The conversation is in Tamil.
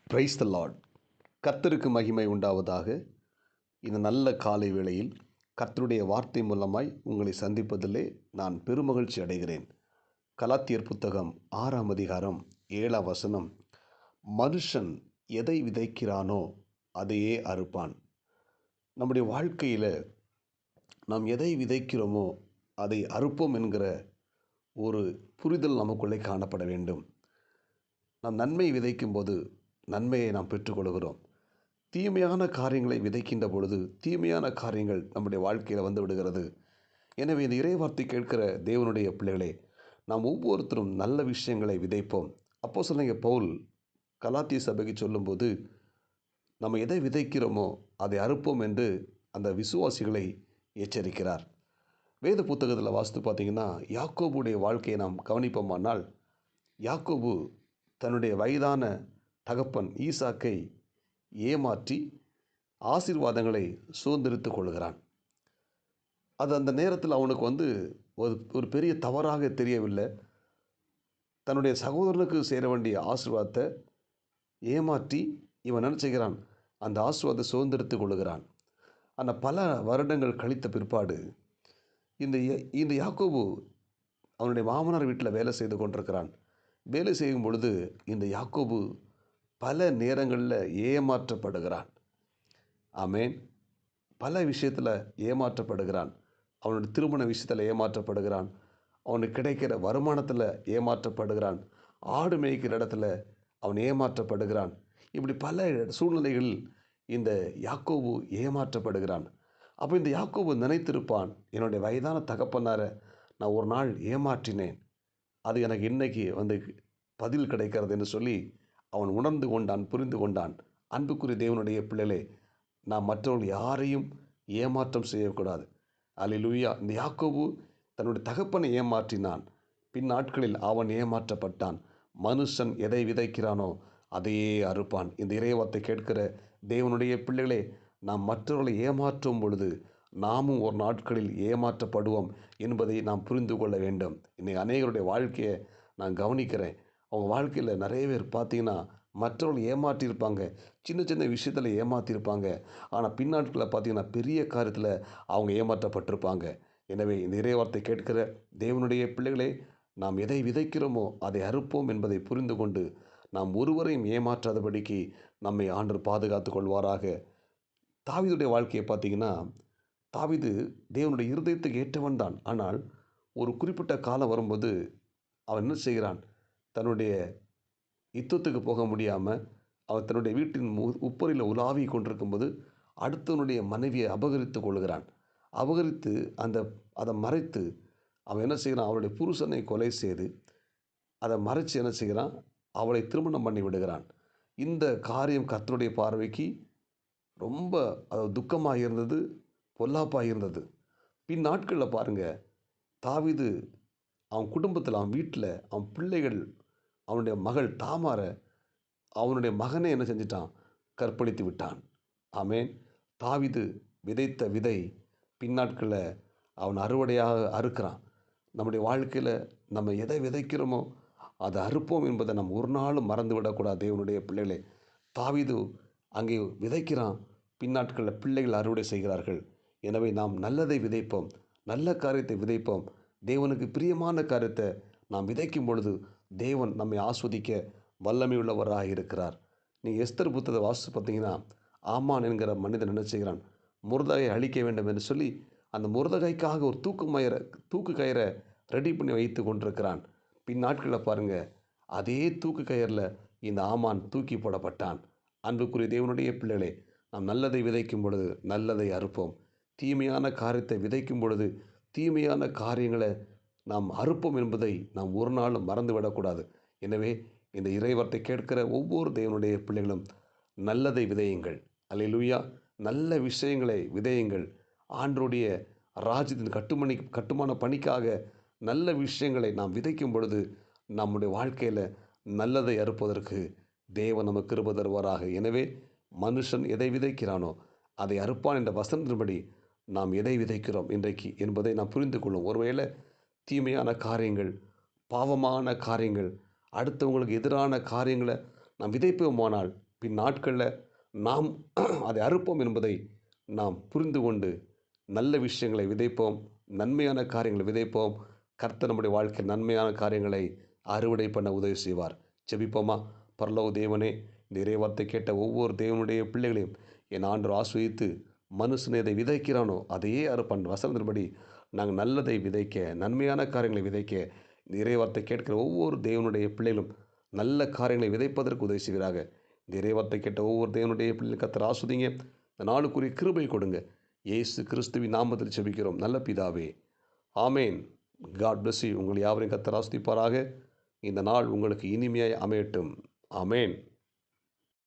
Praise the Lord. கர்த்தருக்கு மகிமை உண்டாவதாக. இந்த நல்ல காலை வேளையில் கர்த்தருடைய வார்த்தை மூலமாய் உங்களை சந்திப்பதிலே நான் பெருமகிழ்ச்சி அடைகிறேன். கலாத்தியர் புத்தகம் 6ஆம் அதிகாரம் 7ஆம் வசனம், மனுஷன் எதை விதைக்கிறானோ அதையே அறுப்பான். நம்முடைய வாழ்க்கையில் நாம் எதை விதைக்கிறோமோ அதை அறுப்போம் என்கிற ஒரு புரிதல் நமக்குள்ளே காணப்பட வேண்டும். நாம் நன்மை விதைக்கும் போது நன்மையை நாம் பெற்றுக்கொள்கிறோம். தீமையான காரியங்களை விதைக்கின்ற பொழுது தீமையான காரியங்கள் நம்முடைய வாழ்க்கையில் வந்து விடுகிறது. எனவே இந்த இறைவார்த்தை கேட்கிற தேவனுடைய பிள்ளைகளே, நாம் ஒவ்வொருத்தரும் நல்ல விஷயங்களை விதைப்போம். அப்போஸ்தலனாகிய பவுல் கலாத்திய சபைக்கு சொல்லும்போது, நம்ம எதை விதைக்கிறோமோ அதை அறுப்போம் என்று அந்த விசுவாசிகளை எச்சரிக்கிறார். வேத புத்தகத்தில் வாசித்து பார்த்தீங்கன்னா, யாக்கோபுடைய வாழ்க்கையை நாம் கவனிப்போமானால், யாக்கோபு தன்னுடைய வயதான தகப்பன் ஈசாக்கை ஏமாற்றி ஆசீர்வாதங்களை சுதந்திரித்து கொள்கிறான். அது அந்த நேரத்தில் அவனுக்கு ஒரு பெரிய தவறாக தெரியவில்லை. தன்னுடைய சகோதரனுக்கு சேர வேண்டிய ஆசீர்வாதத்தை ஏமாற்றி இவன் என்ன செய்கிறான்? அந்த ஆசீர்வாதத்தை சுதந்திரித்து கொள்கிறான். ஆனால் பல வருடங்கள் கழித்த பிற்பாடு இந்த யாக்கோபு அவனுடைய மாமனார் வீட்டில் வேலை செய்து கொண்டிருக்கிறான். வேலை செய்யும் பொழுது இந்த யாக்கோபு பல நேரங்களில் ஏமாற்றப்படுகிறான். ஆமேன். பல விஷயத்தில் ஏமாற்றப்படுகிறான். அவனுடைய திருமண விஷயத்தில் ஏமாற்றப்படுகிறான். அவனுக்கு கிடைக்கிற வருமானத்தில் ஏமாற்றப்படுகிறான். ஆடு மேய்க்கிற இடத்துல அவன் ஏமாற்றப்படுகிறான். இப்படி பல சூழ்நிலைகளில் இந்த யாக்கோபு ஏமாற்றப்படுகிறான். அப்போ இந்த யாக்கோபு நினைத்திருப்பான், என்னுடைய வயதான தகப்பனாரை நான் ஒரு நாள் ஏமாற்றினேன், அது எனக்கு இன்னைக்கு பதில் கிடைக்கிறது என்று சொல்லி அவன் உணர்ந்து கொண்டான், புரிந்து கொண்டான். அன்புக்குரிய தேவனுடைய பிள்ளைகளே, நாம் மற்றவர்கள் யாரையும் ஏமாற்றம் செய்யக்கூடாது. அல்லேலூயா. இந்த யாக்கோபு தன்னுடைய தகப்பனை ஏமாற்றினான். பின் நாட்களில் அவன் ஏமாற்றப்பட்டான். மனுஷன் எதை விதைக்கிறானோ அதையே அறுப்பான். இந்த இறைவார்த்தை கேட்கிற தேவனுடைய பிள்ளைகளே, நாம் மற்றவர்களை ஏமாற்றும் பொழுது நாமும் ஒரு நாட்களில் ஏமாற்றப்படுவோம் என்பதை நாம் புரிந்து கொள்ள வேண்டும். இன்னைக்கு அநேகருடைய வாழ்க்கையை நான் கவனிக்கிறேன். அவங்க வாழ்க்கையில் நிறைய பேர் பார்த்தீங்கன்னா மற்றவர்கள் ஏமாற்றியிருப்பாங்க. சின்ன சின்ன விஷயத்தில் ஏமாற்றியிருப்பாங்க. ஆனால் பின்னாட்களில் பார்த்தீங்கன்னா பெரிய காரியத்தில் அவங்க ஏமாற்றப்பட்டிருப்பாங்க. எனவே இந்த இறைவார்த்தை கேட்கிற தேவனுடைய பிள்ளைகளே, நாம் எதை விதைக்கிறோமோ அதை அறுப்போம் என்பதை புரிந்து கொண்டு நாம் ஒருவரையும் ஏமாற்றாதபடிக்கு நம்மை ஆண்டவர் பாதுகாத்து கொள்வாராக. தாவீதுடைய வாழ்க்கையை பார்த்தீங்கன்னா, தாவீது தேவனுடைய இருதயத்துக்கு ஏற்றவன் தான். ஆனால் ஒரு குறிப்பிட்ட காலம் வரும்போது அவன் என்ன செய்கிறான்? தன்னுடைய யுத்தத்துக்கு போக முடியாமல் அவன் தன்னுடைய வீட்டின் உப்பரில் உலாவி கொண்டிருக்கும்போது அடுத்தவனுடைய மனைவியை அபகரித்து கொள்கிறான். அபகரித்து அதை மறைத்து அவன் என்ன செய்கிறான்? அவளுடைய புருஷனை கொலை செய்து அதை மறைச்சு என்ன செய்கிறான்? அவளை திருமணம் பண்ணி விடுகிறான். இந்த காரியம் கர்த்தருடைய பார்வைக்கு ரொம்ப துக்கமாக இருந்தது, பொல்லாப்பாக இருந்தது. பின் நாட்களில் பாருங்கள், தாவீது அவன் குடும்பத்தில், அவன் வீட்டில், அவன் பிள்ளைகள், அவனுடைய மகள் தாமாரை அவனுடைய மகனை என்ன செஞ்சிட்டான்? கற்பழித்து விட்டான். ஆமேன். தாவீது விதைத்த விதை பின்னாட்களில் அவன் அறுவடையாக அறுக்கிறான். நம்முடைய வாழ்க்கையில் நம்ம எதை விதைக்கிறோமோ அதை அறுப்போம் என்பதை நம்ம ஒரு நாளும் மறந்து விடக்கூடாது. தேவனுடைய பிள்ளைகளே, தாவீது அங்கே விதைக்கிறான். பின்னாட்களில் பிள்ளைகள் அறுவடை செய்கிறார்கள். எனவே நாம் நல்லதை விதைப்போம், நல்ல காரியத்தை விதைப்போம். தேவனுக்கு பிரியமான காரியத்தை நாம் விதைக்கும் பொழுது தேவன் நம்மை ஆஸ்வதிக்க வல்லமை உள்ளவராக இருக்கிறார். நீங்கள் எஸ்தர் புத்தகத்தை வாசித்து பார்த்தீங்கன்னா, ஆமான் என்கிற மனிதன் என்ன செய்கிறான்? முர்தகாயை அழிக்க வேண்டும் என்று சொல்லி அந்த முர்தகாய்க்காக ஒரு தூக்கு கயிறை ரெடி பண்ணி வைத்து கொண்டிருக்கிறான். பின் நாட்களில் பாருங்கள், அதே தூக்கு கயிறில் இந்த ஆமான் தூக்கி போடப்பட்டான். அன்புக்குரிய தேவனுடைய பிள்ளைகளே, நாம் நல்லதை விதைக்கும் பொழுது நல்லதை அறுப்போம். தீமையான காரியத்தை விதைக்கும் பொழுது தீமையான காரியங்களை நாம் அறுப்போம் என்பதை நாம் ஒரு நாளும் மறந்துவிடக்கூடாது. எனவே இந்த இறைவார்த்தை கேட்கிற ஒவ்வொரு தேவனுடைய பிள்ளைகளும் நல்லதை விதையுங்கள். அல்லேலூயா. நல்ல விஷயங்களை விதையுங்கள். ஆண்டவருடைய ராஜ்யத்தின் கட்டுமான பணிக்காக நல்ல விஷயங்களை நாம் விதைக்கும் பொழுது நம்முடைய வாழ்க்கையில் நல்லதை அறுப்பதற்கு தேவன் நமக்கு கிருபை தருவாராக. எனவே மனுஷன் எதை விதைக்கிறானோ அதை அறுப்பான் என்ற வசனத்தின்படி நாம் எதை விதைக்கிறோம் இன்றைக்கு என்பதை நாம் புரிந்து கொள்ளும். ஒருவேளை தீமையான காரியங்கள், பாவமான காரியங்கள், அடுத்தவங்களுக்கு எதிரான காரியங்களை நாம் விதைப்போமானால் பின் நாட்களில் நாம் அதை அறுப்போம் என்பதை நாம் புரிந்து கொண்டு நல்ல விஷயங்களை விதைப்போம், நன்மையான காரியங்களை விதைப்போம். கர்த்தர் நம்முடைய வாழ்க்கையில் நன்மையான காரியங்களை அறுவடை பண்ண உதவி செய்வார். ஜெபிப்போமா? பரலோக தேவனே, இந்த இறைவார்த்தை கேட்ட ஒவ்வொரு தேவனுடைய பிள்ளைகளையும் என் ஆண்டவர் ஆசீர்வதித்து, மனுஷன் எதை விதைக்கிறானோ அதையே அறுப்பான் வசனத்தின்படி நாங்கள் நல்லதை விதைக்க, நன்மையான காரியங்களை விதைக்க, இந்த இறைவார்த்தை கேட்கிற ஒவ்வொரு தேவனுடைய பிள்ளைகளும் நல்ல காரியங்களை விதைப்பதற்கு உதவி செய்வீராக. இந்த இறைவார்த்தை கேட்ட ஒவ்வொரு தேவனுடைய பிள்ளைகளும் கர்த்தர் ஆசீர்வதிங்க. இந்த நாளுக்குரிய கிருபை கொடுங்க. இயேசு கிறிஸ்துவின் நாமத்தில் ஜெபிக்கிறோம் நல்ல பிதாவே, ஆமேன். God bless you. உங்கள் யாவரையும் கர்த்தர் ஆசீர்வதிப்பாராக. இந்த நாள் உங்களுக்கு இனிமையாய் அமையட்டும். ஆமேன்.